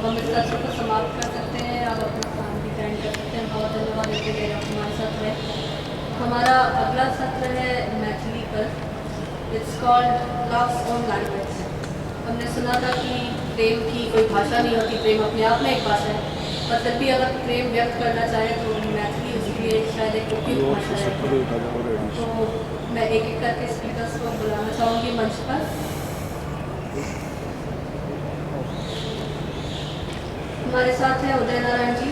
हम इस सत्र को समाप्त कर सकते हैं। आप अपना काम भी ज्वाइन कर सकते हैं। बहुत धन्यवाद देते हुए हमारे साथ है। हमारा अगला सत्र है मैथिली पर। It's called loves own language. हमने सुना था कि प्रेम की कोई भाषा नहीं होती, प्रेम अपने आप में एक भाषा है, पर फिर भी अगर प्रेम व्यक्त करना चाहे तो मैथिली उसके लिए शायद एक उपयुक्त भाषा है। तो मैं एक एक करके स्पीकर्स को बुलाना चाहूँगी मंच पर। हमारे साथ है Uday Narayan ji.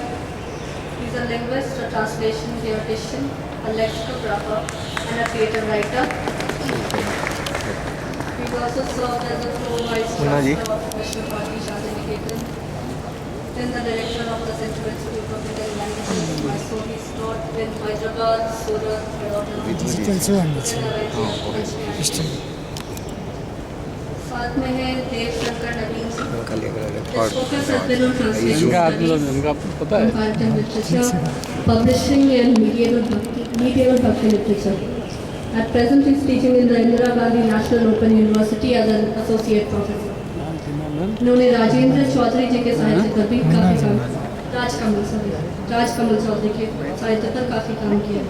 He is a linguist, a translation theoretician, a lexicographer and a creative writer. He also served as a pro-vice chancellor of Vishnu Bharati Shantiniketan, then the director of the Central Institute of Indian Languages. So he taught in Hyderabad, Surat, Vadodara. साथ में है देव शंकर नवीन जी। इनका पता है Publishing and medieval Bhakti literature. At present, he is teaching in the Indira Gandhi National Open University as an associate professor. इन्होंने राजेंद्र चौधरी जी के साहित्य पर भी काफ़ी काम, राजकमल चौधरी के साहित्य पर काफ़ी काम किया।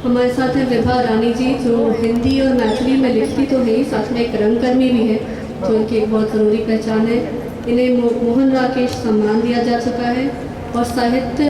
हमारे साथ है विभा रानी जी, जो हिंदी और मैथिली में लिखती तो है, साथ में एक रंगकर्मी भी है, जो इनकी एक बहुत ज़रूरी पहचान है। इन्हें मोहन राकेश सम्मान दिया जा चुका है और साहित्य